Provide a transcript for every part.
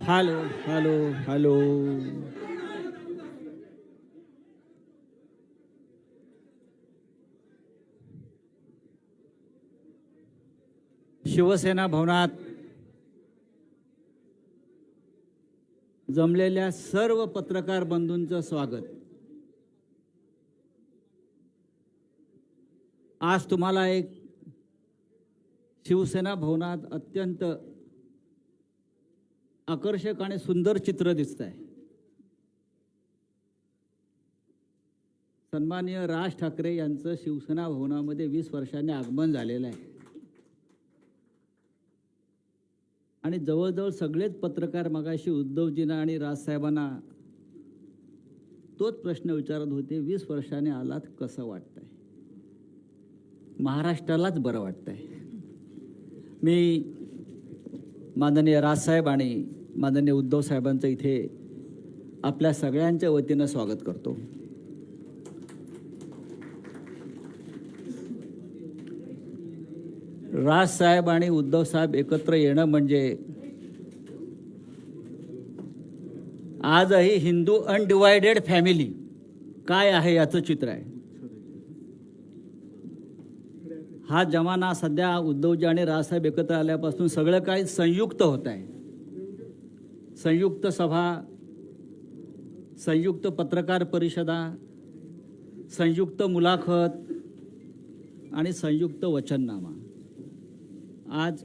Hello hello hello. Shiv Sena भवनात जमलेल्या सर्व पत्रकार बंधूंचं स्वागत. आज तुम्हाला एक शिवसेना भवनात अत्यंत आकर्षक आणि सुंदर चित्र दिसतंय. सन्माननीय राज ठाकरे यांचं शिवसेना भवनामध्ये 20 वर्षांनी आगमन झालेलं आहे आणि जवळजवळ सगळेच पत्रकार मगाशी उद्धवजींना आणि राजसाहेबांना तोच प्रश्न विचारत होते, 20 वर्षांनी आलात कसं वाटतंय? महाराष्ट्रालाच बरं वाटतंय. मी माननीय राजसाहेब आणि माननीय उद्धव साहेबांचं इथे आपल्या सगळ्यांच्या वतीनं स्वागत करतो. राजसाहेब आणि उद्धव साहेब एकत्र येणं म्हणजे आजही हिंदू अनडिवायडेड फॅमिली काय आहे याचं चित्र आहे. हा जमाना सध्या उद्धवजी आणि राजसाहेब एकत्र आल्यापासून सगळं काही संयुक्त होत आहे. संयुक्त सभा, संयुक्त पत्रकार परिषदा, संयुक्त मुलाखत आणि संयुक्त वचननामा. आज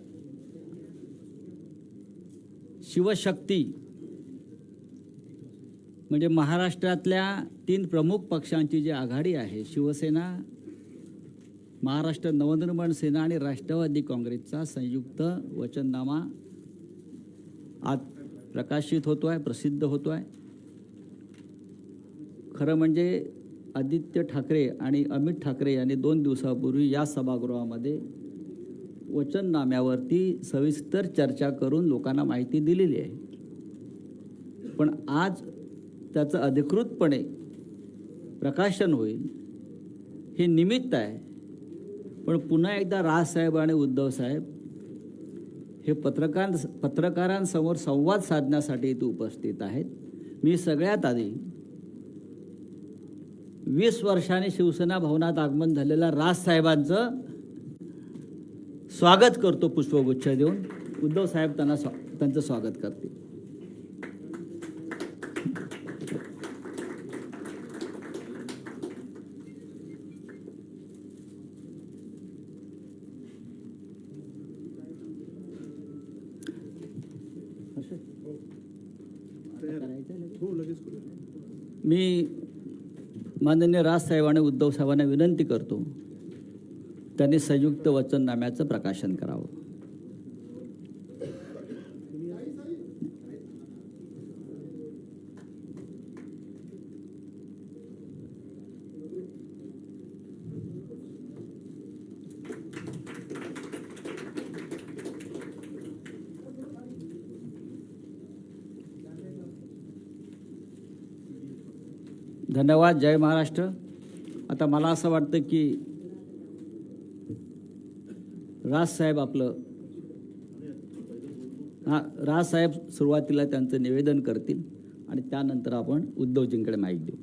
शिवशक्ती म्हणजे महाराष्ट्रातल्या 3 प्रमुख पक्षांची जी आघाडी आहे, शिवसेना, महाराष्ट्र नवनिर्माण सेना आणि राष्ट्रवादी काँग्रेसचा संयुक्त वचननामा आज प्रकाशित होतो आहे, प्रसिद्ध होतो आहे. खरं म्हणजे आदित्य ठाकरे आणि अमित ठाकरे यांनी 2 दिवसापूर्वी या सभागृहामध्ये वचननाम्यावरती सविस्तर चर्चा करून लोकांना माहिती दिलेली आहे. पण आज त्याचं अधिकृतपणे प्रकाशन होईल हे निमित्त आहे. पण पुन्हा एकदा राजसाहेब आणि उद्धव साहेब हे पत्रकारांसमोर संवाद साधण्यासाठी इथे उपस्थित आहेत. मी सगळ्यात आधी 20 वर्षांनी शिवसेना भवनात आगमन झालेल्या राजसाहेबांचं स्वागत करतो पुष्पगुच्छ देऊन. उद्धव साहेब त्यांचं स्वागत करतील. मी माननीय राजसाहेब आणि उद्धव साहेबांना विनंती करतो त्यांनी संयुक्त वचननाम्याचं प्रकाशन करावं. धन्यवाद. जय महाराष्ट्र. आता मला असं वाटतं की राजसाहेब राजसाहेब सुरुवातीला त्यांचं निवेदन करतील आणि त्यानंतर आपण उद्धवजींकडे माईक देऊ.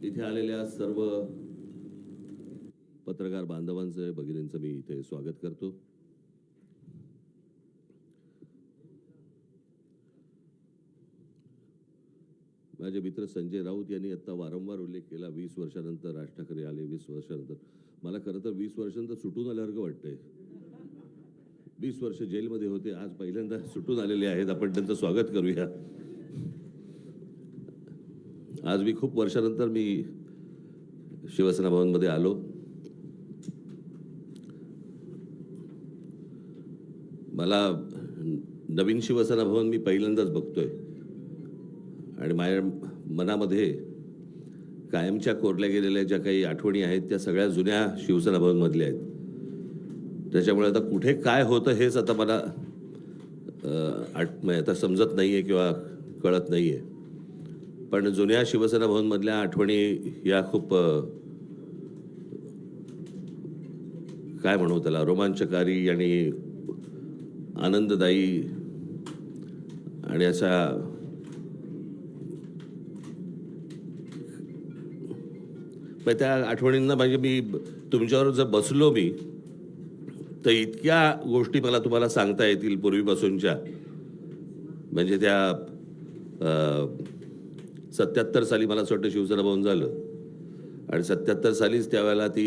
इथे आलेल्या सर्व पत्रकार बांधवांचं, भगिनींचं मी इथे स्वागत करतो. माझे मित्र संजय राऊत यांनी आता वारंवार उल्लेख केला, 20 वर्षानंतर राज ठाकरे आले. 20 वर्षानंतर मला खरं तर 20 वर्षानंतर सुटून आल्यासारखं वाटतंय. 20 वर्ष जेलमध्ये होते, आज पहिल्यांदा सुटून आलेले आहेत. आपण त्यांचं स्वागत करूया. आज मी खूप वर्षानंतर मी शिवसेना भवनमध्ये आलो. मला नवीन शिवसेना भवन मी पहिल्यांदाच बघतोय आणि माझ्या मनामध्ये कायमच्या कोरल्या गेलेल्या ज्या काही आठवणी आहेत त्या सगळ्या जुन्या शिवसेना भवनमधल्या आहेत. त्याच्यामुळे आता कुठे काय होतं हेच आता मला म्हणजे आता समजत नाही आहे किंवा कळत नाही आहे. पण जुन्या शिवसेना भवनमधल्या आठवणी या खूप काय म्हणू त्याला, रोमांचकारी आणि आनंददायी आणि अशा त्या आठवणींना म्हणजे मी तुमच्यावर जर बसलो मी तर इतक्या गोष्टी मला तुम्हाला सांगता येतील पूर्वीपासूनच्या. म्हणजे त्या 77 साली मला असं वाटतं शिवसेना भवन झालं आणि 77 सालीच त्यावेळेला ती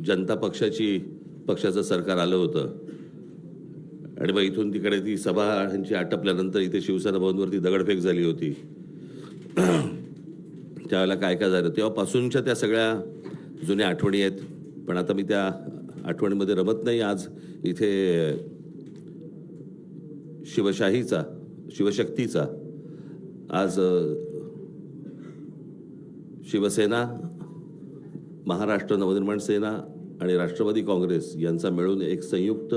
जनता पक्षाचं सरकार आलं होतं आणि मग इथून तिकडे ती सभा ह्यांची आटपल्यानंतर इथे शिवसेना भवनवरती दगडफेक झाली होती. त्यावेळेला काय काय झालं तेव्हापासूनच्या त्या सगळ्या जुन्या आठवणी आहेत. पण आता मी त्या आठवणीमध्ये रमत नाही. आज इथे शिवशक्तीचा आज शिवसेना, महाराष्ट्र नवनिर्माण सेना आणि राष्ट्रवादी काँग्रेस यांचा मिळून एक संयुक्त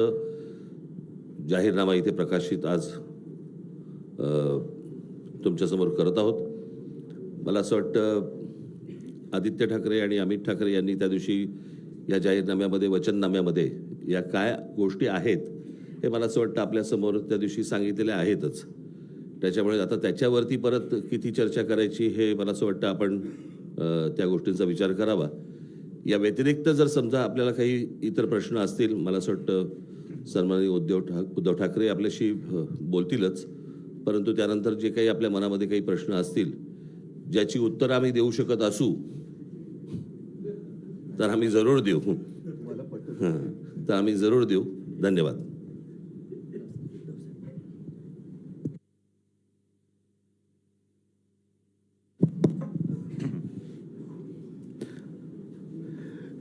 जाहीरनामा इथे प्रकाशित आज तुमच्यासमोर करत आहोत. मला असं वाटतं आदित्य ठाकरे आणि अमित ठाकरे यांनी त्या दिवशी या जाहीरनाम्यामध्ये, वचननाम्यामध्ये या काय गोष्टी आहेत हे मला असं वाटतं आपल्यासमोर त्या दिवशी सांगितलेल्या आहेतच. त्याच्यामुळे आता त्याच्यावरती परत किती चर्चा करायची हे मला असं वाटतं आपण त्या गोष्टींचा विचार करावा. या व्यतिरिक्त जर समजा आपल्याला काही इतर प्रश्न असतील, मला असं वाटतं सन्माननीय उद्धव ठाकरे आपल्याशी बोलतीलच, परंतु त्यानंतर जे काही आपल्या मनामध्ये काही प्रश्न असतील ज्याची उत्तरं आम्ही देऊ शकत असू तर आम्ही जरूर देऊ. तर आम्ही जरूर देऊ. धन्यवाद.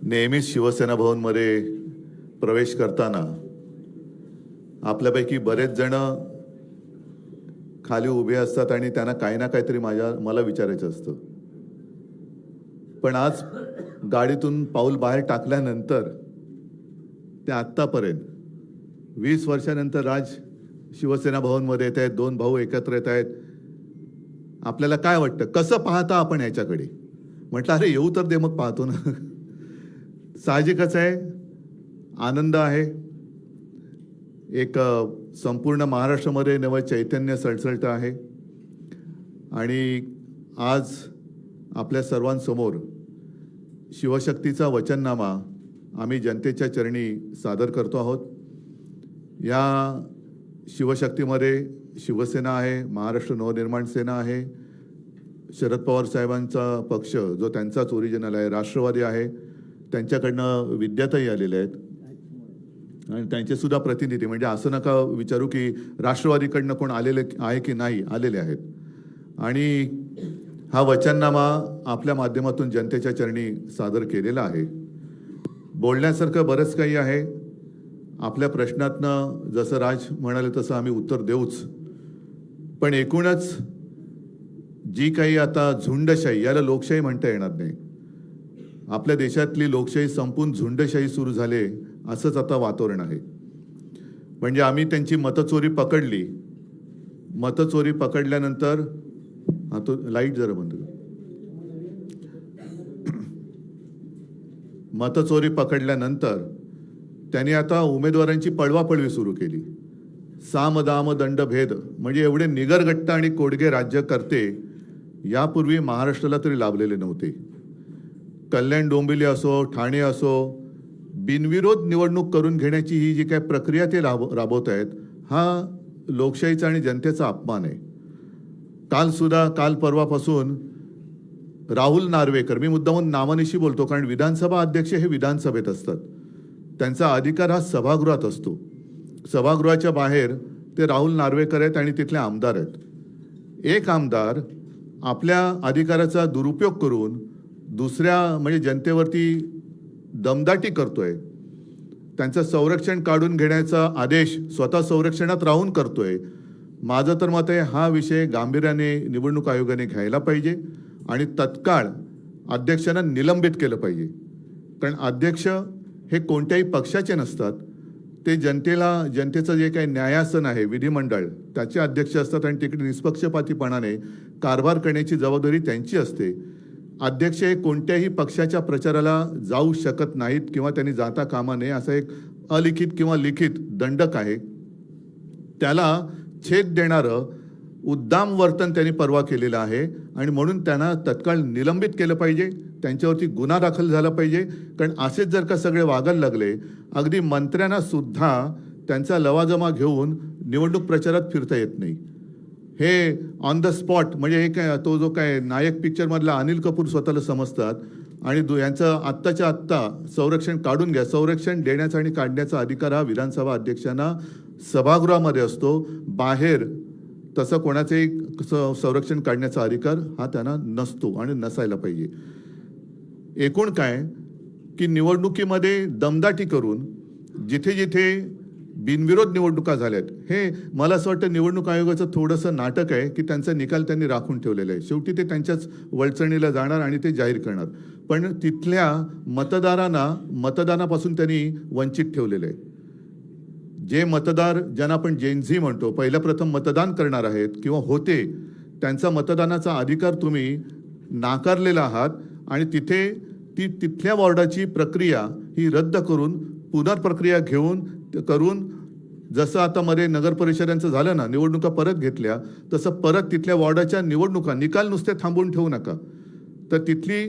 नेहमीच शिवसेना भवनमध्ये प्रवेश करताना आपल्यापैकी बरेच जण खाली उभे असतात आणि त्यांना काही ना काहीतरी मला विचारायचं असतं. पण आज गाडीतून पाऊल बाहेर टाकल्यानंतर ते आत्तापर्यंत 20 वर्षानंतर राज शिवसेना भवनमध्ये येत आहेत, 2 भाऊ एकत्र येत आहेत. आपल्याला काय वाटतं, कसं पाहता आपण याच्याकडे? म्हटलं अरे येऊ तर दे मग पाहतो ना. साहजिकच आहे, आनंद आहे. एक संपूर्ण महाराष्ट्रामध्ये नवं चैतन्य सळसळतं आहे आणि आज आपल्या सर्वांसमोर शिवशक्तीचा वचननामा आम्ही जनतेच्या चरणी सादर करतो आहोत. या शिवशक्तीमध्ये शिवसेना आहे, महाराष्ट्र नवनिर्माण सेना आहे, शरद पवार साहेबांचा पक्ष जो त्यांचाच ओरिजिनल आहे, राष्ट्रवादी आहे, त्यांच्याकडनं विद्याताई आलेल्या आहेत आणि त्यांचे सुद्धा प्रतिनिधी. म्हणजे असं नका विचारू की राष्ट्रवादीकडनं कोण आलेले आहे की नाही, आलेले आहेत. आणि हा वचननामा आपल्या माध्यमातून जनतेच्या चरणी सादर केलेला आहे. बोलण्यासारखं बरंच काही आहे. आपल्या प्रश्नातनं जसं राज म्हणाले तसं आम्ही उत्तर देऊच. पण एकूणच जी काही आता झुंडशाही, याला लोकशाही म्हणता येणार नाही, आपल्या देशातली लोकशाही संपून झुंडशाही सुरू झाले असंच आता वातावरण आहे. म्हणजे आम्ही त्यांची मतचोरी पकडली. मतचोरी पकडल्यानंतर तो लाईट जरा बंद कर. मतचोरी पकडल्यानंतर त्यांनी आता उमेदवारांची पळवापळवी सुरू केली. साम दाम दंड भेद, म्हणजे एवढे निगरगट्ट आणि कोडगे राज्यकर्ते यापूर्वी महाराष्ट्राला तरी लाभलेले नव्हते. कल्याण डोंबिवली असो, ठाणे असो, बिनविरोध निवडणूक करून घेण्याची ही जी काय प्रक्रिया ते राबवत आहेत, हा लोकशाहीचा आणि जनतेचा अपमान आहे. काल परवापासून राहुल नार्वेकर, मी मुद्दामून नावानिशी बोलतो कारण विधानसभा अध्यक्ष हे विधानसभेत असतात, त्यांचा अधिकार हा सभागृहात असतो. सभागृहाच्या बाहेर ते राहुल नार्वेकर आहेत आणि तिथले आमदार आहेत. एक आमदार आपल्या अधिकाराचा दुरुपयोग करून दुसऱ्या म्हणजे जनतेवरती दमदाटी करतोय. त्यांचं संरक्षण काढून घेण्याचा आदेश स्वतः संरक्षणात राहून करतोय. माझं तर मत आहे हा विषय गांभीर्याने निवडणूक आयोगाने घ्यायला पाहिजे आणि तत्काळ अध्यक्षांना निलंबित केलं पाहिजे. कारण अध्यक्ष हे कोणत्याही पक्षाचे नसतात, ते जनतेचं जे काही न्यायासन आहे विधिमंडळ त्याचे अध्यक्ष असतात आणि तिकडे निष्पक्षपातीपणाने कारभार करण्याची जबाबदारी त्यांची असते. अध्यक्ष हे कोणत्याही पक्षाच्या प्रचाराला जाऊ शकत नाहीत किंवा त्यांनी जाता कामा नये असा एक अलिखित किंवा लिखित दंडक आहे. त्याला छेद देणारं उद्दाम वर्तन त्यांनी परवा केलेलं आहे आणि म्हणून त्यांना तत्काळ निलंबित केलं पाहिजे, त्यांच्यावरती गुन्हा दाखल झाला पाहिजे. कारण असेच जर का सगळे वागायला लागले, अगदी मंत्र्यांना सुद्धा त्यांचा लवाजमा घेऊन निवडणूक प्रचारात फिरता येत नाही. हे ऑन द स्पॉट म्हणजे हे काय तो जो काय नायक पिक्चरमधला अनिल कपूर स्वतःला समजतात आणि यांचं आत्ताच्या आत्ता संरक्षण काढून घ्या. संरक्षण देण्याचा आणि काढण्याचा अधिकार हा विधानसभा अध्यक्षांना सभागृहामध्ये असतो. बाहेर तसं कोणाचंही संरक्षण काढण्याचा अधिकार हा त्यांना नसतो आणि नसायला पाहिजे. एकूण काय की निवडणुकीमध्ये दमदाटी करून जिथे जिथे बिनविरोध निवडणुका झाल्यात, हे मला असं वाटतं निवडणूक आयोगाचं थोडंसं नाटक आहे की त्यांचा निकाल त्यांनी राखून ठेवलेला आहे. शेवटी ते त्यांच्याच वळचणीला जाणार आणि ते जाहीर करणार. पण तिथल्या मतदारांना मतदानापासून त्यांनी वंचित ठेवलेलं आहे. जे मतदार ज्यांना आपण जेनझी म्हणतो, पहिल्या प्रथम मतदान करणार आहेत किंवा होते, त्यांचा मतदानाचा अधिकार तुम्ही नाकारलेला आहात आणि तिथल्या वॉर्डाची प्रक्रिया ही रद्द करून पुनर्प्रक्रिया करून जसं आता मध्ये नगर परिषदांचं झालं ना, निवडणुका परत घेतल्या, तसं परत तिथल्या वॉर्डाच्या निवडणुका निकाल नुसते थांबवून ठेवू नका, तर तिथली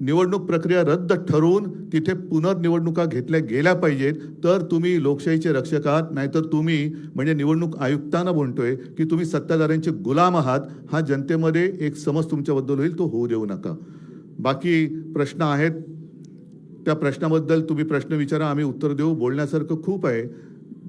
निवडणूक प्रक्रिया रद्द ठरवून तिथे पुनर्निवडणुका घेतल्या गेल्या पाहिजेत. तर तुम्ही लोकशाहीचे रक्षक आहात. नाहीतर तुम्ही म्हणजे निवडणूक आयुक्तांना म्हणतोय की तुम्ही सत्ताधाऱ्यांचे गुलाम आहात. हा जनतेमध्ये एक समज तुमच्याबद्दल होईल, तो होऊ देऊ नका. बाकी प्रश्न आहेत, त्या प्रश्नाबद्दल तुम्ही प्रश्न विचारा, आम्ही उत्तर देऊ. बोलण्यासारखं खूप आहे,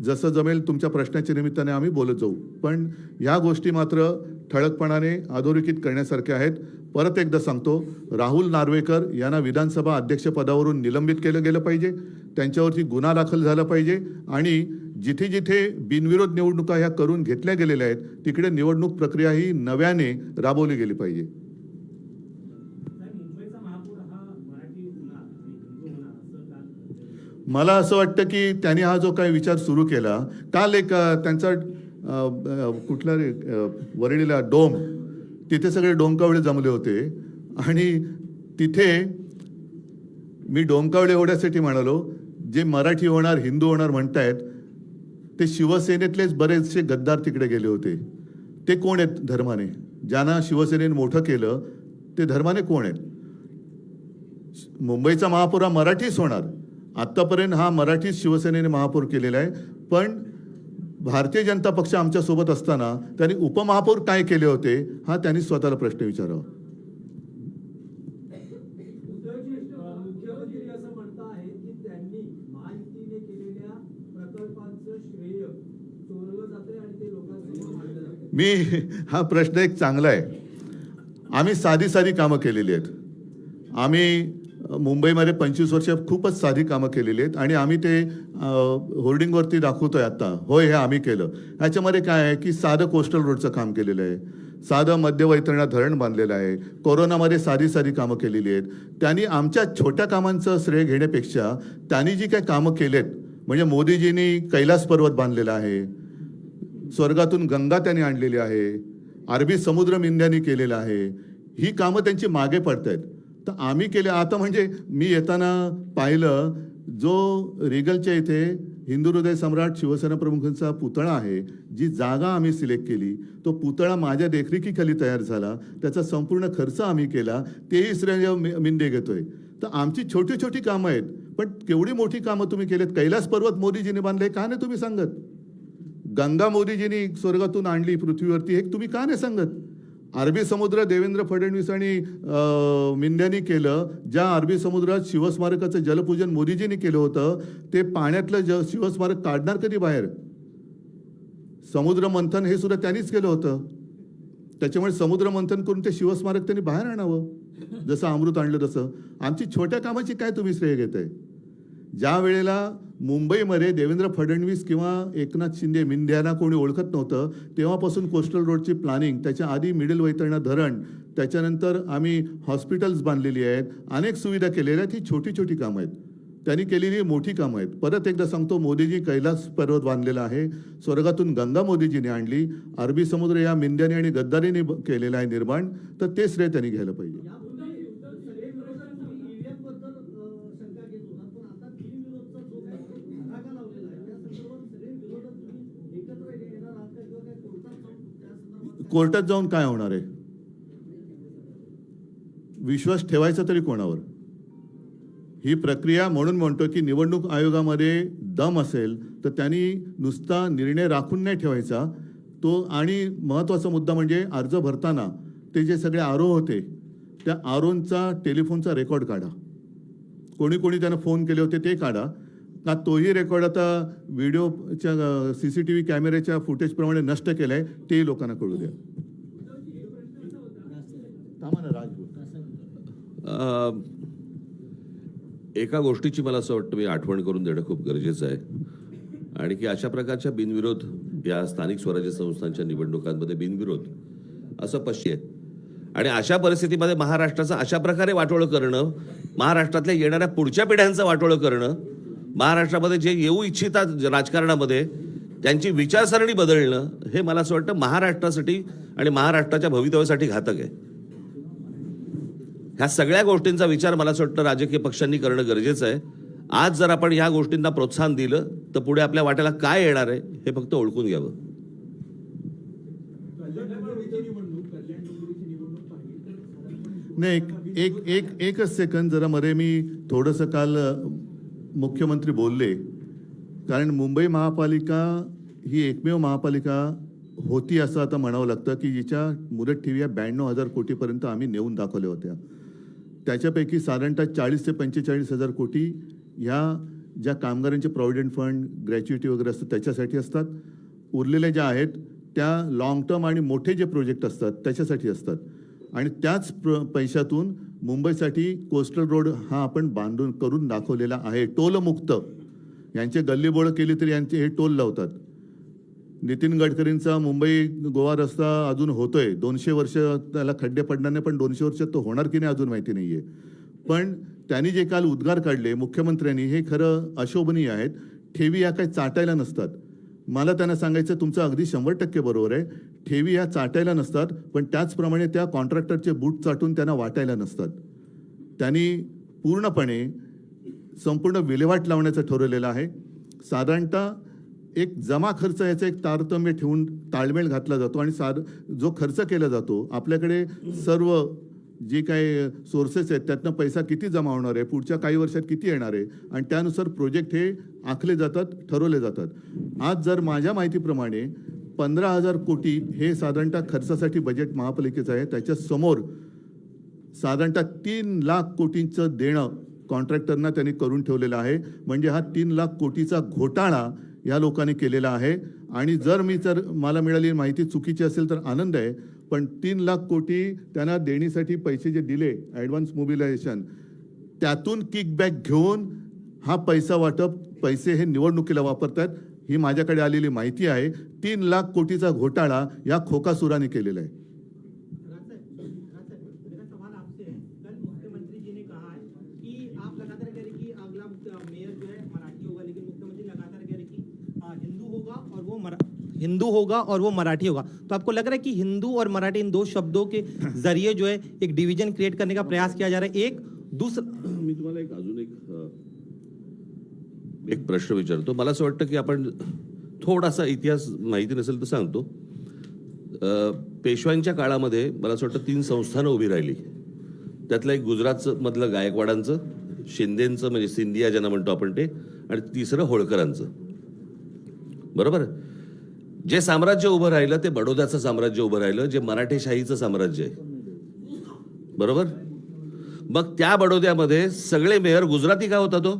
जसं जमेल तुमच्या प्रश्नाच्या निमित्ताने आम्ही बोलत जाऊ. पण ह्या गोष्टी मात्र ठळकपणाने अधोरेखित करण्यासारख्या आहेत. परत एकदा सांगतो, राहुल नार्वेकर यांना विधानसभा अध्यक्षपदावरून निलंबित केलं गेलं पाहिजे, त्यांच्यावरती गुन्हा दाखल झाला पाहिजे आणि जिथे जिथे बिनविरोध निवडणुका ह्या करून घेतल्या गेलेल्या आहेत तिकडे निवडणूक प्रक्रिया ही नव्याने राबवली गेली पाहिजे. मला असं वाटतं की त्यांनी हा जो काही विचार सुरू केला, काल एक त्यांचा कुठला रे वरळीला डोम, तिथे सगळे डोमकावळे जमले होते आणि तिथे मी डोमकावळे एवढ्यासाठी म्हणालो, जे मराठी होणार हिंदू होणार म्हणतायत ते शिवसेनेतलेच बरेचसे गद्दार तिकडे गेले होते. ते कोण आहेत धर्माने? ज्यांना शिवसेनेने मोठं केलं ते धर्माने कोण आहेत? मुंबईचा महापौर हा मराठीच होणार. आत्तापर्यंत हा मराठीच शिवसेनेने महापौर केलेला आहे. पण भारतीय जनता पक्ष आमच्यासोबत असताना त्यांनी उपमहापौर काय केले होते हा त्यांनी स्वतःला प्रश्न विचारावा. मुख्यमंत्री असं म्हणत आहेत की त्यांनी महायुतीने केलेल्या प्रकल्पांचं श्रेय चोरलं जाते आणि ते लोकांसमोर मांडलं जाते. मी हा प्रश्न एक चांगला आहे. आम्ही साधी कामं केलेली आहेत. आम्ही मुंबईमध्ये 25 वर्ष खूपच साधी कामं केलेली आहेत आणि आम्ही ते होर्डिंगवरती दाखवतोय आता, होय हे आम्ही केलं. ह्याच्यामध्ये काय आहे की साधं कोस्टल रोडचं काम केलेलं आहे, साधं मध्यवैतरणा धरण बांधलेलं आहे, कोरोनामध्ये साधी कामं केलेली आहेत. त्यांनी आमच्या छोट्या कामांचं श्रेय घेण्यापेक्षा त्यांनी जी काही कामं केलेत, म्हणजे मोदीजींनी कैलास पर्वत बांधलेला आहे, स्वर्गातून गंगा त्यांनी आणलेली आहे, अरबी समुद्र इंडियानी केलेला आहे, ही कामं त्यांची मागे पडत आहेत. तर आम्ही केले. आता म्हणजे मी येताना पाहिलं, जो रिगलच्या इथे हिंदू हृदय सम्राट शिवसेना प्रमुखांचा पुतळा आहे, जी जागा आम्ही सिलेक्ट केली, तो पुतळा माझ्या देखरेखीखाली तयार झाला, त्याचा संपूर्ण खर्च आम्ही केला, तेही श्रेय मिंदे घेतोय. तर आमची छोटी कामं आहेत. पण केवढी मोठी कामं तुम्ही केलेत. कैलास पर्वत मोदीजींनी बांधले, का नाही तुम्ही सांगत? गंगा मोदीजींनी स्वर्गातून आणली पृथ्वीवरती, हे तुम्ही का नाही सांगत? अरबी समुद्र देवेंद्र फडणवीस आणि मिंद्यांनी केलं. ज्या अरबी समुद्रात शिवस्मारकाचं जलपूजन मोदीजींनी केलं होतं, ते पाण्यातलं शिवस्मारक काढणार कधी बाहेर? समुद्र मंथन हे सुद्धा त्यांनीच केलं होतं. त्याच्यामुळे समुद्र मंथन करून ते शिवस्मारक त्यांनी बाहेर आणावं, जसं अमृत आणलं तसं. आमची छोट्या कामाची काय तुम्ही श्रेय घेताय? ज्या वेळेला मुंबईमध्ये देवेंद्र फडणवीस किंवा एकनाथ शिंदे मिंद्यांना कोणी ओळखत नव्हतं, तेव्हापासून कोस्टल रोडची प्लॅनिंग, त्याच्या आधी मिडल वैतरणा धरण, त्याच्यानंतर आम्ही हॉस्पिटल्स बांधलेली आहेत, अनेक सुविधा केलेल्या आहेत. ही छोटी कामं आहेत. त्यांनी केलेली मोठी कामं आहेत. परत एकदा सांगतो, मोदीजी कैलास पर्वत बांधलेला आहे, स्वर्गातून गंगा मोदीजीने आणली, अरबी समुद्र या मिंद्याने आणि गद्दारीने केलेला आहे निर्माण, तर ते श्रेय त्यांनी घ्यायला पाहिजे. सगळे विरोधकांनी ईव्हीएम बद्दल शंका घेत होता, पण आता बिनविरोधचा जो काही धडाका लावलेला आहे त्या संदर्भात सगळे विरोधक तुम्ही एकत्र येणार आहात का, किंवा काय कोर्टात जाऊन त्या संदर्भात कोर्टात जाऊन काय होणार आहे? विश्वास ठेवायचा तरी कोणावर? ही प्रक्रिया, म्हणून म्हणतो की निवडणूक आयोगामध्ये दम असेल तर त्यांनी नुसता निर्णय राखून नाही ठेवायचा तो. आणि महत्त्वाचा मुद्दा म्हणजे अर्ज भरताना ते जे सगळे आरोह होते त्या आरोंचा टेलिफोनचा रेकॉर्ड काढा. कोणी कोणी त्यांना फोन केले होते ते काढा. का तोही रेकॉर्ड आता व्हिडिओच्या CCTV कॅमेऱ्याच्या फुटेजप्रमाणे नष्ट केलं आहे तेही लोकांना कळू द्या. थांबा ना, राज बोल. एका गोष्टीची मला असं वाटतं मी आठवण करून देणं खूप गरजेचं आहे, आणि की अशा प्रकारच्या बिनविरोध या स्थानिक स्वराज्य संस्थांच्या निवडणुकांमध्ये बिनविरोध असं पश्चिम आहे. आणि अशा परिस्थितीमध्ये महाराष्ट्राचं अशा प्रकारे वाटोळं करणं, महाराष्ट्रातल्या येणाऱ्या पुढच्या पिढ्यांचं वाटोळं करणं, महाराष्ट्रामध्ये जे येऊ इच्छितात राजकारणामध्ये त्यांची विचारसरणी बदलणं, हे मला असं वाटतं महाराष्ट्रासाठी आणि महाराष्ट्राच्या भवितव्यासाठी घातक आहे. ह्या सगळ्या गोष्टींचा विचार मला असं वाटतं राजकीय पक्षांनी करणं गरजेचं आहे. आज जर आपण ह्या गोष्टींना प्रोत्साहन दिलं तर पुढे आपल्या वाट्याला काय येणार आहे हे फक्त ओळखून घ्यावं. नाही, एकच सेकंद जरा मध्ये मी थोडंसं काल मुख्यमंत्री बोलले, कारण मुंबई महापालिका ही एकमेव महापालिका होती असं आता म्हणावं लागतं की जिच्या मुदत ठेवी 92,000 कोटीपर्यंत आम्ही नेऊन दाखवल्या होत्या. त्याच्यापैकी साधारणतः 40 ते 45,000 कोटी ह्या ज्या कामगारांचे प्रॉव्हिडंट फंड, ग्रॅच्युइटी वगैरे असतात त्याच्यासाठी असतात. उरलेल्या ज्या आहेत त्या लॉंग टर्म आणि मोठे जे प्रोजेक्ट असतात त्याच्यासाठी असतात. आणि त्याच पैशातून मुंबईसाठी कोस्टल रोड हा आपण बांधून करून दाखवलेला आहे, टोलमुक्त. यांचे गल्लीबोळं केली तरी यांचे हे टोल लावतात. नितीन गडकरींचा मुंबई गोवा रस्ता अजून होतोय, 200 वर्ष त्याला खड्डे पडणार नाही, पण 200 वर्षात तो होणार की नाही अजून माहिती नाही आहे. पण त्यांनी जे काल उद्गार काढले मुख्यमंत्र्यांनी हे खरं अशोभनीय आहेत. ठेवी या काही चाटायला नसतात. मला त्यांना सांगायचं तुमचं अगदी 100% बरोबर आहे, ठेवी ह्या चाटायला नसतात, पण त्याचप्रमाणे त्या कॉन्ट्रॅक्टरचे बूट चाटून त्यांना वाटायला नसतात. त्यांनी पूर्णपणे संपूर्ण विल्हेवाट लावण्याचं ठरवलेलं आहे. साधारणतः एक जमा खर्च याचं एक तारतम्य ठेवून ताळमेळ घातला जातो आणि जो खर्च केला जातो आपल्याकडे सर्व जे काही सोर्सेस आहेत त्यातनं पैसा किती जमा होणार आहे, पुढच्या काही वर्षात किती येणार आहे, आणि त्यानुसार प्रोजेक्ट हे आखले जातात, ठरवले जातात. आज जर माझ्या माहितीप्रमाणे 15,000 कोटी हे साधारणतः खर्चासाठी बजेट महापालिकेचं आहे. त्याच्या समोर साधारणतः 3 लाख कोटींचं देणं कॉन्ट्रॅक्टरना त्यांनी करून ठेवलेलं आहे. म्हणजे हा 3 लाख कोटीचा घोटाळा या लोकांनी केलेला आहे. आणि जर मला मिळालेली माहिती चुकीची असेल तर आनंद आहे, पण 3 लाख कोटी त्यांना देणीसाठी पैसे जे दिले ॲडव्हान्स मोबिलायझेशन, त्यातून किकबॅक घेऊन हा पैसा वाटप पैसे हे निवडणुकीला वापरतात. ही माझ्याकडे आलेली माहिती आहे. 3 लाख कोटीचा घोटाळा या खोकासुराने केलेला आहे. मेरा सवाल आपसे है, कल मुख्यमंत्री जी ने कहा है कि आप लगातार कह रहे कि अगला मेयर जो है मराठी होगा, लेकिन मुख्यमंत्री लगातार कह रहे कि हिंदू होगा और वो मराठी होगा. तो आपको लग रहा है कि हिंदू और मराठी इन दो शब्दों के जरिए जो है एक डिवीजन क्रिएट करने का प्रयास किया जा रहा है? एक दूसरा मी तुम्हाला अजून एक प्रश्न विचारतो. मला असं वाटतं की आपण थोडासा इतिहास माहिती नसेल तर सांगतो. पेशव्यांच्या काळामध्ये मला असं वाटतं 3 संस्थानं उभी राहिली. त्यातलं एक गुजरातचं मधलं गायकवाडांचं, शिंदेंचं म्हणजे सिंधिया ज्यांना म्हणतो आपण ते, आणि तिसरं होळकरांचं. बरोबर. जे साम्राज्य उभं राहिलं ते बडोद्याचं साम्राज्य उभं राहिलं, जे मराठेशाहीचं साम्राज्य आहे. बरोबर. मग त्या बडोद्यामध्ये सगळे मेयर गुजराती का होता? तो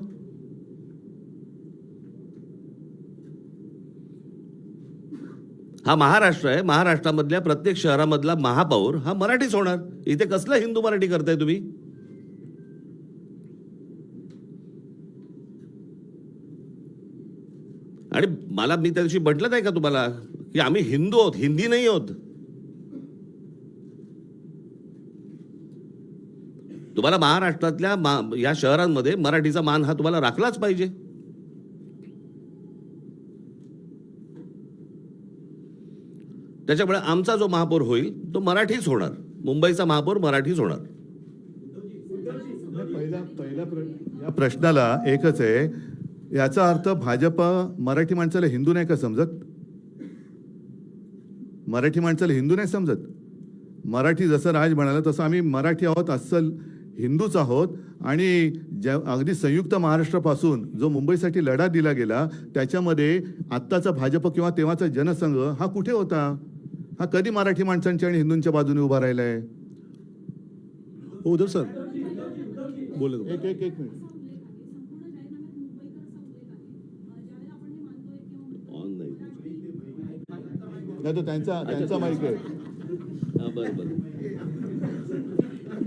हा महाराष्ट्र आहे. महाराष्ट्रामधल्या प्रत्येक शहरामधला महापौर हा मराठीच होणार. इथे कसलं हिंदू मराठी करताय तुम्ही? आणि मला मी त्या दिवशी म्हटलं नाही का तुम्हाला की आम्ही हिंदू आहोत, हिंदी नाही आहोत. तुम्हाला महाराष्ट्रातल्या या शहरांमध्ये मराठीचा मान हा तुम्हाला राखलाच पाहिजे. त्याच्यामुळे आमचा जो महापौर होईल तो मराठीच होणार. मुंबईचा महापौर मराठीच होणार. या प्रश्नाला एकच आहे, याचा अर्थ भाजप मराठी माणसाला हिंदू नाही का समजत? मराठी माणसाला हिंदू नाही समजत? मराठी जसं राज म्हणाला तसं आम्ही मराठी आहोत, अस्सल हिंदूच आहोत. आणि अगदी संयुक्त महाराष्ट्रापासून जो मुंबईसाठी लढा दिला गेला त्याच्यामध्ये आत्ताचा भाजप किंवा तेव्हाचा जनसंघ हा कुठे होता? हा कधी मराठी माणसांच्या आणि हिंदूंच्या बाजूने उभा राहिलाय? उद्धव सर बोले. एक मिनिट. ऑन नाही. नाही तर त्यांचा माईक आहे. हा, बरं.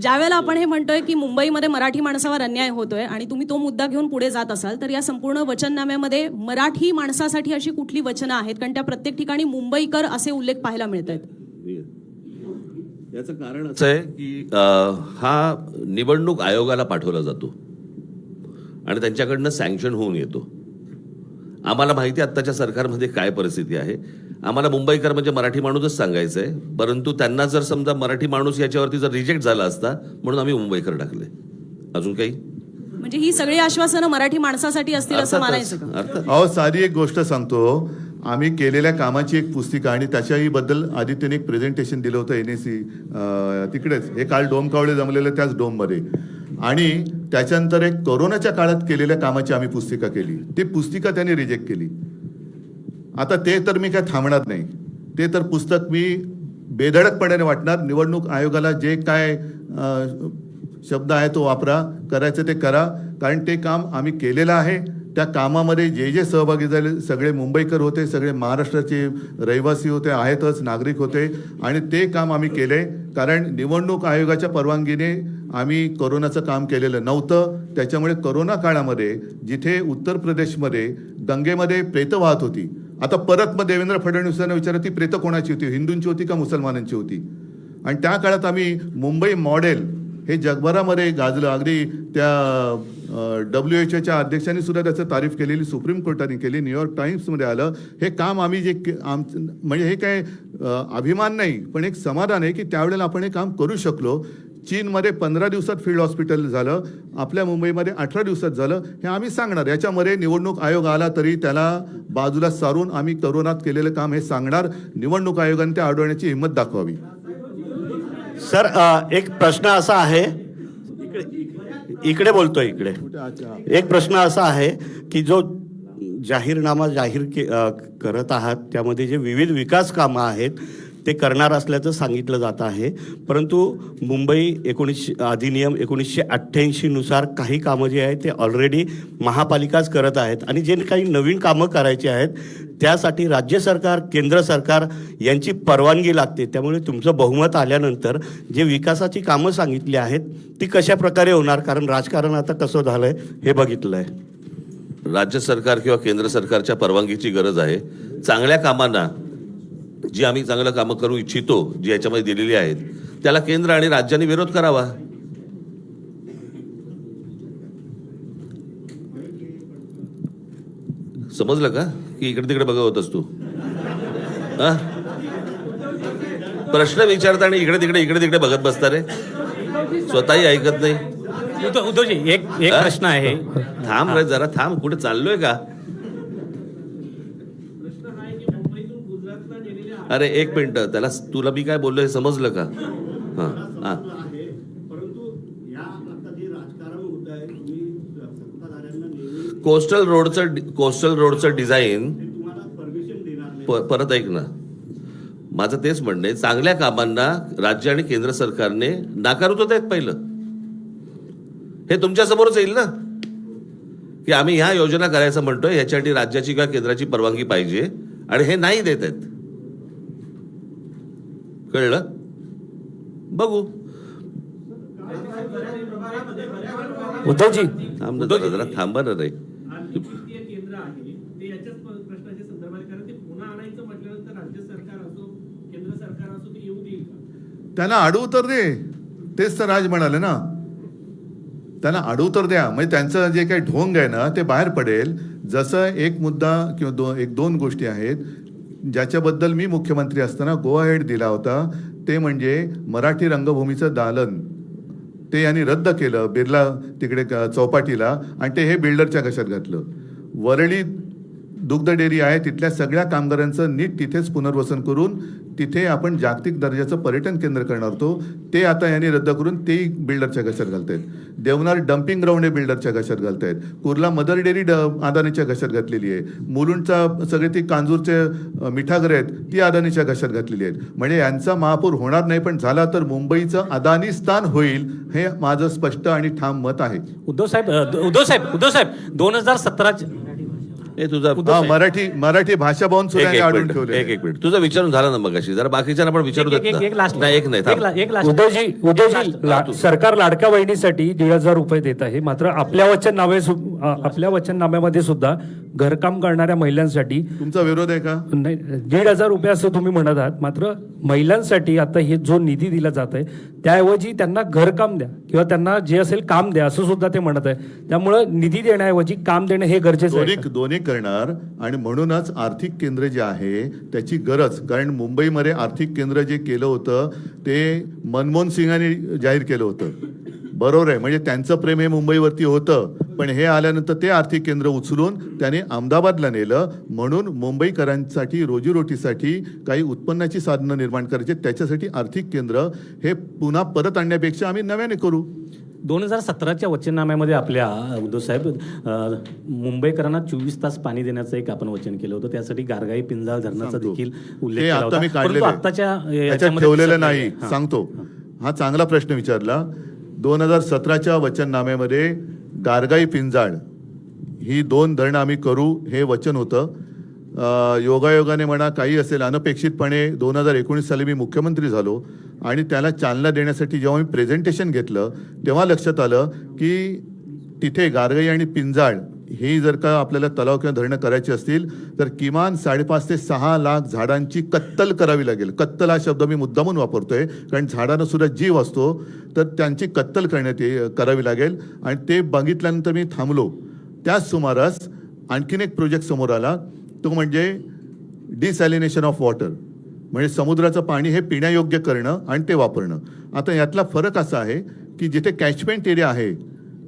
ज्यावेळेला आपण हे म्हणतोय की मुंबईमध्ये मराठी माणसावर अन्याय होतोय आणि तुम्ही तो मुद्दा घेऊन पुढे जात असाल तर या संपूर्ण वचननाम्यामध्ये मराठी माणसासाठी अशी कुठली वचनं आहेत? कारण त्या प्रत्येक ठिकाणी मुंबईकर असे उल्लेख पाहायला मिळत आहेत. याचं कारण असं आहे की हा निवडणूक आयोगाला पाठवला जातो आणि त्यांच्याकडनं सँक्शन होऊन येतो. आम्हाला माहिती आहे आत्ताच्या सरकारमध्ये काय परिस्थिती आहे. आम्हाला मुंबईकर म्हणजे मराठी माणूसच सांगायचं आहे, परंतु त्यांना जर समजा मराठी माणूस याच्यावरती जर रिजेक्ट झाला असता म्हणून आम्ही मुंबईकर टाकले. अजून काही? म्हणजे ही सगळी आश्वासनं मराठी माणसासाठी असतील असं मानायचं का? अर्थात. अहो, साधी एक गोष्ट सांगतो. आम्ही केलेल्या कामाची एक पुस्तिका आणि त्याच्याही बद्दल आदित्यने एक प्रेझेंटेशन दिलं होतं NAC तिकडेच. हे काल डोम कावळे जमलेलं त्याच डोममध्ये. आणि त्याच्यानंतर एक कोरोनाच्या काळात केलेल्या कामाची आम्ही पुस्तिका केली. ती पुस्तिका त्यांनी रिजेक्ट केली. आता ते तर मी काय थांबणार नाही. ते तर पुस्तक मी बेधडकपणाने वाटणार. निवडणूक आयोगाला जे काय शब्द आहे तो वापरा, करायचं ते करा, कारण ते काम आम्ही केलेलं आहे. त्या कामामध्ये जे सहभागी झाले सगळे मुंबईकर होते, सगळे महाराष्ट्राचे रहिवासी होते, आहेतच, नागरिक होते. आणि ते काम आम्ही केले कारण निवडणूक आयोगाच्या परवानगीने आम्ही कोरोनाचं काम केलेलं नव्हतं. त्याच्यामुळे कोरोना काळामध्ये जिथे उत्तर प्रदेशमध्ये गंगेमध्ये प्रेतं वाहत होती, आता परत मग देवेंद्र फडणवीसांना विचारलं ती प्रेतं कोणाची होती, हिंदूंची होती का मुसलमानांची होती? आणि त्या काळात आम्ही मुंबई मॉडेल हे जगभरामध्ये गाजलं. अगदी त्या WHO अध्यक्षांनी सुद्धा त्याचं तारीफ केलेली सुप्रीम कोर्टाने केली, न्यूयॉर्क टाइम्समध्ये आलं. हे काम आम्ही म्हणजे हे काय अभिमान नाही पण एक समाधान आहे की त्यावेळेला आपण हे काम करू शकलो. चीनमध्ये 15 दिवसात फील्ड हॉस्पिटल झालं, आपल्या मुंबईमध्ये 18 दिवसात झालं. हे आम्ही सांगणार. याच्यामध्ये निवडणूक आयोग आला तरी त्याला बाजूला सारून आम्ही कोरोनात केलेलं काम हे सांगणार. निवडणूक आयोगाने ते अडवण्याची हिंमत दाखवावी. सर एक प्रश्न असा आहे, इकडे बोलतोय, इकडे एक प्रश्न असा आहे की जो जाहीरनामा करत आहात त्यामध्ये जे विविध विकास कामं आहेत ते करणार असल्याचं सांगितलं जात आहे, परंतु मुंबई अधिनियम 1988 नुसार काही कामं जे आहेत ते ऑलरेडी महापालिकाच करत आहेत आणि जे काही नवीन कामं करायची आहेत त्यासाठी राज्य सरकार, केंद्र सरकार यांची परवानगी लागते. त्यामुळे तुमचं बहुमत आल्यानंतर जे विकासाची कामं सांगितली आहेत ती कशा प्रकारे होणार? कारण राजकारण आता कसं झालंय हे बघितलं आहे. राज्य सरकार किंवा केंद्र सरकारच्या परवानगीची गरज आहे. चांगल्या कामांना जी आम्ही चांगलं कामं करू इच्छितो, जी याच्यामध्ये दिलेली आहेत, त्याला केंद्र आणि राज्यांनी विरोध करावा. समजलं का की इकडे तिकडे बघत होतस तू? प्रश्न विचारता आणि इकडे तिकडे बघत बसता रे, स्वतःही ऐकत नाही. उद्धवजी एक प्रश्न आहे. थांब रे जरा थांब, कुठे चाललोय का? अरे एक मिनिट, त्याला तुला मी काय बोललो हे समजलं का? हा. कोस्टल रोडचं डिझाईन परत ऐक ना, माझं तेच म्हणणं आहे, चांगल्या कामांना राज्य आणि केंद्र सरकारने नाकारू होत आहेत. पहिलं हे तुमच्या समोरच येईल ना की आम्ही ह्या योजना करायचं म्हणतोय, ह्याच्यासाठी राज्याची किंवा केंद्राची परवानगी पाहिजे आणि हे नाही देत आहेत. कळलं? बघू. उद्धवजी थांब जरा थांबा ना रे. केंद्र आहे ते याच्याच प्रश्नाच्या संदर्भात, कारण ते पुन्हा आणायचं म्हटल्यानंतर राज्य सरकार असो केंद्र सरकार असो ते येऊ देईल का? त्यांना अडवू तर दे. तेच तर राज म्हणाले ना, त्यांना अडू तर द्या, म्हणजे त्यांचं जे काही ढोंग आहे ना ते बाहेर पडेल. जसं एक मुद्दा किंवा दोन गोष्टी आहेत ज्याच्याबद्दल मी मुख्यमंत्री असताना गो अहेड दिला होता, ते म्हणजे मराठी रंगभूमीचं दालन ते यांनी रद्द केलं बिर्ला तिकडे चौपाटीला, आणि ते हे बिल्डरच्या घशात घातलं. वरळी दुग्ध डेअरी आहे तिथल्या सगळ्या कामगारांचं नीट तिथेच पुनर्वसन करून तिथे आपण जागतिक दर्जाचं पर्यटन केंद्र करणार होतो, ते आता यांनी रद्द करून तेही बिल्डरच्या घशात घालतायत. देवनार डम्पिंग ग्राउंड हे बिल्डरच्या घशात घालतायत. कुर्ला मदर डेअरी अदानीच्या घशात घातलेली आहे. मुलुंडचा सगळे ती कांजूरचे मिठागरे आहेत ती अदानीच्या घशात घातलेली आहेत. म्हणजे यांचा महापौर होणार नाही, पण झाला तर मुंबईचं अदानी स्थान होईल, हे माझं स्पष्ट आणि ठाम मत आहे. उद्धव साहेब 2017 हे तुझा हा, मराठी भाषा भवन सुद्धा यांनी अडवून ठेवले. एक मिनिट तुझं विचारून झालं ना मगाशी, जरा बाकीच्यांना पण विचारू देत एक ना. last- नाही, एक नाही, थांब. एक last- उद्धवजी सरकार लाडक्या बहिणीसाठी 1,500 रुपये देत आहे, मात्र आपल्या वचननाम्यामध्ये सुद्धा घरकाम करणाऱ्या महिलांसाठी तुमचा विरोध आहे का? नाही 1,500 रुपये असं तुम्ही म्हणत आहात, मात्र महिलांसाठी आता हे जो निधी दिला जात आहे त्याऐवजी त्यांना घरकाम द्या किंवा त्यांना जे असेल काम द्या असं सुद्धा ते म्हणत आहे. त्यामुळं निधी देण्याऐवजी काम देणं हे गरजेचं आहे. दोन्ही करणार, आणि म्हणूनच आर्थिक केंद्र जे आहे त्याची गरज, कारण मुंबईमध्ये आर्थिक केंद्र जे केलं होतं ते मनमोहन सिंगांनी जाहीर केलं होतं, बरोबर आहे, म्हणजे त्यांचं प्रेम हे मुंबईवरती होतं, पण हे आल्यानंतर ते आर्थिक केंद्र उचलून त्याने अहमदाबादला नेलं. म्हणून मुंबईकरांसाठी रोजीरोटीसाठी काही उत्पन्नाची साधनं निर्माण करायची, त्याच्यासाठी आर्थिक केंद्र हे पुन्हा परत आणण्यापेक्षा आम्ही नव्याने करू. 2017च्या वचननाम्यामध्ये आपल्या उद्धव साहेब मुंबईकरांना 24 तास पाणी देण्याचं एक आपण वचन केलं होतं. त्यासाठी गारगाई पिंजाळ धरणाचा सांगतो. देखील उल्लेख हे केला आता होता. मी परंतु काढलेलं आहे. आत्ताच्या त्याच्यात याच्यामध्ये ठेवलेलं दिसत नाही. हां. सांगतो, हा चांगला प्रश्न विचारला. 2017च्या वचननाम्यामध्ये गारगाई पिंजाळ ही 2 धरणं आम्ही करू हे वचन होतं. योगायोगाने म्हणा काही असेल, अनपेक्षितपणे 2019 साली मी मुख्यमंत्री झालो आणि त्याला चालना देण्यासाठी जेव्हा मी प्रेझेंटेशन घेतलं तेव्हा लक्षात आलं की तिथे गारगाई आणि पिंजाळ ही जर का आपल्याला तलाव किंवा धरणं करायची असतील तर किमान 5.5 ते 6 लाख झाडांची कत्तल करावी लागेल. कत्तल हा शब्द मी मुद्दामून वापरतोय कारण झाडांना सुद्धा जीव असतो, तर त्यांची कत्तल करावी लागेल. आणि ते बघितल्यानंतर मी थांबलो. त्याच सुमारास आणखीन एक प्रोजेक्ट समोर आला, तो म्हणजे डिसॅलिनेशन ऑफ वॉटर, म्हणजे समुद्राचं पाणी हे पिण्यायोग्य करणं आणि ते वापरणं. आता यातला फरक असा आहे की जिथे कॅचमेंट एरिया आहे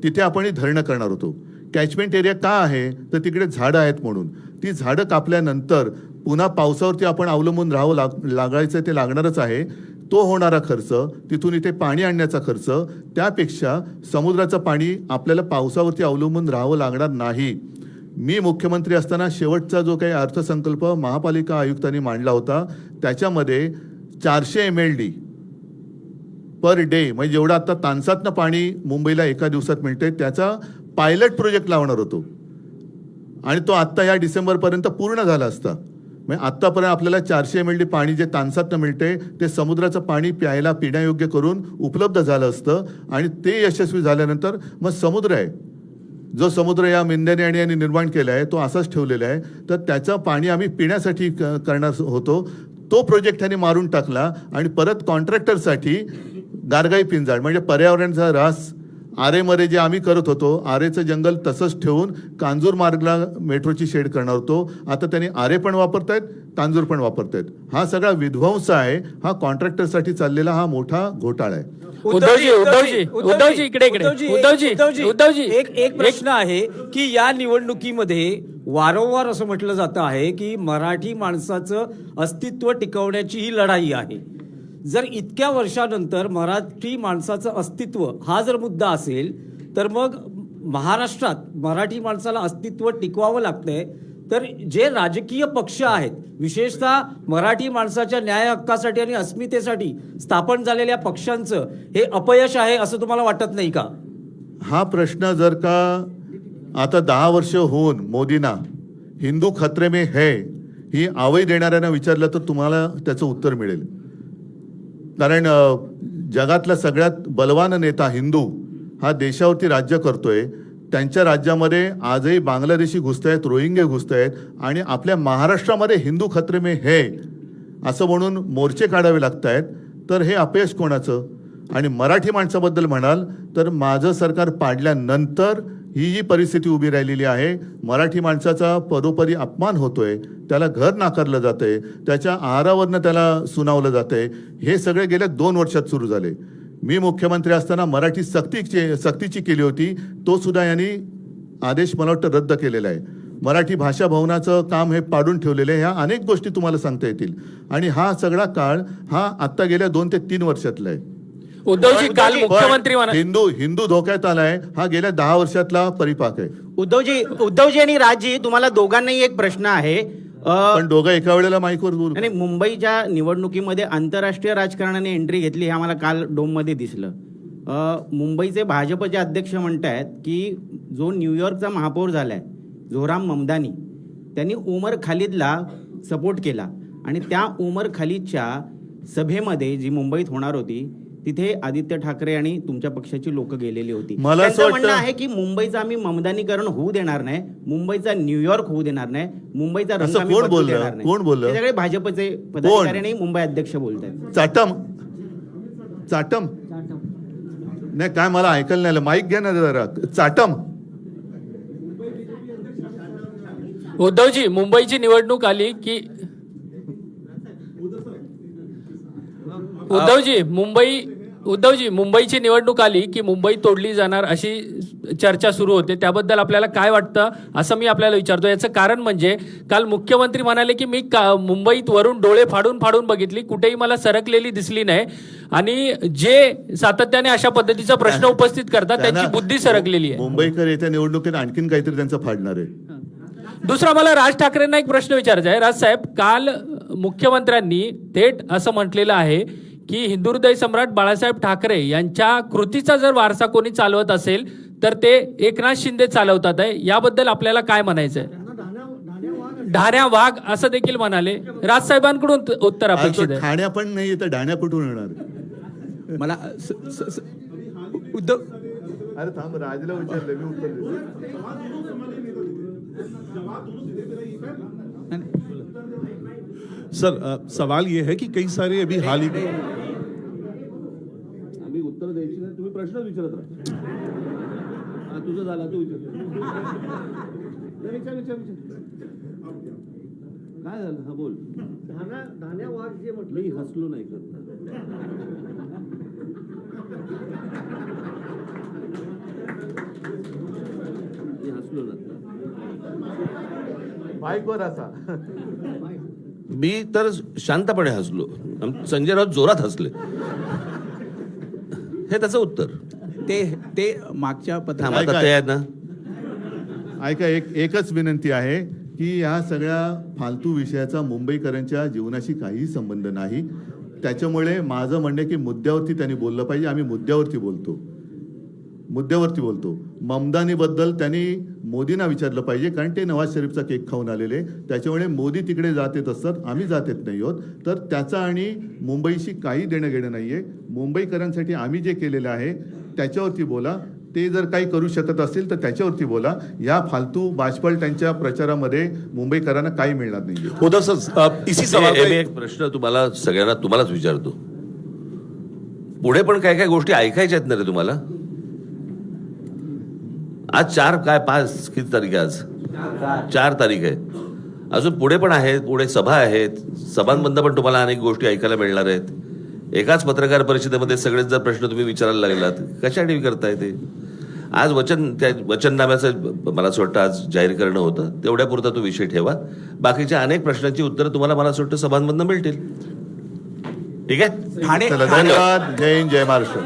तिथे आपण ही धरणं करणार होतो. कॅचमेंट एरिया का आहे तर तिकडे झाडं आहेत म्हणून. ती झाडं कापल्यानंतर पुन्हा पावसावरती आपण अवलंबून राहावं लागायचं, ते लागणारच आहे. तो होणारा खर्च, तिथून इथे पाणी आणण्याचा खर्च, त्यापेक्षा समुद्राचं पाणी आपल्याला पावसावरती अवलंबून राहावं लागणार नाही. मी मुख्यमंत्री असताना शेवटचा जो काही अर्थसंकल्प महापालिका आयुक्तांनी मांडला होता त्याच्यामध्ये 400 MLD पर डे, म्हणजे जेवढं आता तानसातनं पाणी मुंबईला एका दिवसात मिळते त्याचा पायलट प्रोजेक्ट लावणार होतो आणि तो आत्ता या डिसेंबरपर्यंत पूर्ण झाला असता. म्हणजे आत्तापर्यंत आपल्याला 400 MLD पाणी जे तानसातनं मिळते ते समुद्राचं पाणी प्यायला पिण्यायोग्य करून उपलब्ध झालं असतं. आणि ते यशस्वी झाल्यानंतर मग समुद्र आहे, जो समुद्र या मेंढ्याने आणि यांनी निर्माण केला आहे तो असाच ठेवलेला आहे, तर त्याचं पाणी आम्ही पिण्यासाठी करणार होतो. तो प्रोजेक्ट त्यांनी मारून टाकला आणि परत कॉन्ट्रॅक्टरसाठी गारगाई पिंजाळ म्हणजे पर्यावरणाचा ऱ्हास, आरेमध्ये जे आम्ही करत होतो आरेचं जंगल तसंच ठेवून कांजूर मार्गला मेट्रोची शेड करणार होतो. आता त्यांनी आरे पण वापरतायत, कांजूर पण वापरतायत. हा सगळा विध्वंस आहे, हा कॉन्ट्रॅक्टरसाठी चाललेला हा मोठा घोटाळा आहे. उद्धवजी एक प्रश्न आहे की या निवडणुकीमध्ये वारंवार असं म्हटलं जातं आहे की मराठी माणसाचं अस्तित्व टिकवण्याची ही लढाई आहे. जर इतक्या वर्षानंतर मराठी माणसाचं अस्तित्व हा जर मुद्दा असेल तर मग महाराष्ट्रात मराठी माणसाला अस्तित्व टिकवावं लागतंय, तर जे राजकीय पक्ष आहेत विशेषतः मराठी माणसाच्या न्याय हक्कासाठी आणि अस्मितेसाठी स्थापन झालेल्या पक्षांचं हे अपयश आहे असं तुम्हाला वाटत नाही का? हा प्रश्न जर का आता 10 वर्ष होऊन मोदींना हिंदू खतरे में है ही आवई देणाऱ्यांना विचारलं तर तुम्हाला त्याचं उत्तर मिळेल. कारण जगातला सगळ्यात बलवान नेता हिंदू हा देशावरती राज्य करतोय. त्यांच्या राज्यामध्ये आजही बांगलादेशी घुसतायत, रोहिंगे घुसतायत आणि आपल्या महाराष्ट्रामध्ये हिंदू खतरे में है असं म्हणून मोर्चे काढावे लागत आहेत. तर हे अपयश कोणाचं? आणि मराठी माणसाबद्दल म्हणाल तर माझं सरकार पाडल्यानंतर ही जी परिस्थिती उभी राहिलेली आहे, मराठी माणसाचा पदोपदी अपमान होतोय, त्याला घर नाकारलं जातंय, त्याच्या आहारावरनं त्याला सुनावलं जातंय, हे सगळे गेल्या 2 वर्षात सुरू झाले. मी मुख्यमंत्री असताना मराठी सक्तीची केली होती, तो सुद्धा यांनी आदेश मला वाटतं रद्द केलेला आहे. मराठी भाषा भवनाचं काम हे पाडून ठेवलेलं आहे. ह्या अनेक गोष्टी तुम्हाला सांगता येतील आणि हा सगळा काळ हा आत्ता गेल्या 2 ते 3 वर्षातला आहे. उद्धवजी काल पण मुख्यमंत्री हिंदू धोक्यात आलाय हा गेल्या 10 वर्षातला परिपाक आहे. उद्धवजी आणि राजजी, तुम्हाला दोघांनाही एक प्रश्न आहे. पण दोघं एका वेळेला माईकवर बोलू. आणि मुंबईच्या निवडणुकीमध्ये आंतरराष्ट्रीय राजकारणाने एंट्री घेतली हे आम्हाला काल डोममध्ये दिसलं. मुंबईचे भाजपचे अध्यक्ष म्हणतायत की जो न्यूयॉर्कचा महापौर झालाय झोराम ममदानी, त्यांनी उमर खालिदला सपोर्ट केला आणि त्या उमर खालिदच्या सभेमध्ये जी मुंबईत होणार होती तिथे आदित्य ठाकरे आणि तुमच्या पक्षाची लोक गेलेली होती. मला असं त्यांचं म्हणणं वाटतं- आहे की मुंबईचं आम्ही ममदानीकरण होऊ देणार नाही, मुंबईचा न्यूयॉर्क होऊ देणार नाही, मुंबईचा रंग असं आम्ही कोण बदलू बोललं? देणार नाही. कोण बोललं? हे सगळे भाजपचे पदाधिकारी आणि मुंबई अध्यक्ष बोलत आहेत. चाटम नाही काय मला ऐकायला नाही आलं. माईक घ्या ना जरा. चाटम. उद्धवजी मुंबईची निवडणूक आली की उद्धवजी मुंबईची निवडणूक आली की मुंबई तोडली जाणार अशी चर्चा सुरू होते. त्याबद्दल आपल्याला काय वाटतं असं मी आपल्याला विचारतो. याचं कारण म्हणजे काल मुख्यमंत्री म्हणाले की मी मुंबईत वरून डोळे फाडून फाडून बघितली, कुठेही मला सरकलेली दिसली नाही आणि जे सातत्याने अशा पद्धतीचा प्रश्न उपस्थित करतात त्यांची बुद्धी सरकलेली आहे. मुंबईकर येत्या निवडणुकीत आणखीन काहीतरी त्यांचं फाडणार आहे. दुसरा मला राज ठाकरेंना एक प्रश्न विचारायचा आहे. राजसाहेब, काल मुख्यमंत्र्यांनी थेट असं म्हटलेलं आहे की हिंदू हृदय सम्राट बाळासाहेब ठाकरे यांच्या कृतीचा जर वारसा कोणी चालवत असेल तर ते एकनाथ शिंदे चालवतात आहे. याबद्दल आपल्याला काय म्हणायचं आहे? ढाण्या वाघ असं देखील म्हणाले. राजसाहेबांकडून उत्तर अपेक्षित आहे. ठाण्या पण नाही तर ढाण्या कुठून येणार? मला उद्धव अरे थांब, राजला विचारलं मी उत्तर देतो. सर सवाल ये है कि कई सारे अभी हाल ही में आम्ही उत्तर द्यायची नाही, तुम्ही प्रश्न विचारत राहा. तुझं झाला तू विचार. काय झालं? हा बोल. धान्या वाघ जे म्हटलं मी हसलो नाही करत. मी हसलो ना. माईकवर असा. मी तर शांतपणे हसलो. संजय राऊत जोरात हसले. हे त्याचं उत्तर. ते मागच्या थांब, आता ते आहेत ना. ऐका, एकच विनंती आहे की या सगळ्या फालतू विषयाचा मुंबईकरांच्या जीवनाशी काहीही संबंध नाही. त्याच्यामुळे माझं म्हणणं आहे की मुद्द्यावरती त्यांनी बोललं पाहिजे. आम्ही मुद्द्यावरती बोलतो. ममदानीबद्दल त्यांनी मोदींना विचारलं पाहिजे, कारण ते नवाज शरीफचा केक खाऊन आलेले. त्याच्यामुळे मोदी तिकडे जात येत असतात, आम्ही जात येत नाही आहोत. तर त्याचा आणि मुंबईशी काही देणं घेणं नाहीये. मुंबईकरांसाठी आम्ही जे केलेलं आहे त्याच्यावरती बोला. ते जर काही करू शकत असतील तर त्याच्यावरती बोला. या फालतू बाजपळ त्यांच्या प्रचारामध्ये मुंबईकरांना काही मिळणार नाही. उद्धव सर इसी सवाल मी एक प्रश्न तुम्हालाच विचारतो. पुढे पण काय काय गोष्टी ऐकायच्या आहेत ना रे तुम्हाला? आज 5 किती तारीख आहे? आज 4 तारीख आहे. अजून पुढे पण आहेत, पुढे सभा आहेत. सभांमधनं पण तुम्हाला अनेक गोष्टी ऐकायला मिळणार आहेत. एकाच पत्रकार परिषदेमध्ये सगळेच जर प्रश्न तुम्ही विचारायला लागलात, कशासाठी करताय ते? आज वचननाम्याचं मला असं वाटतं आज जाहीर करणं होतं, तेवढ्यापुरता तो विषय ठेवा. बाकीच्या अनेक प्रश्नांची उत्तरं तुम्हाला मला असं वाटतं सभांमधनं मिळतील. ठीक आहे. धन्यवाद. जय हिंद, जय महाराष्ट्र.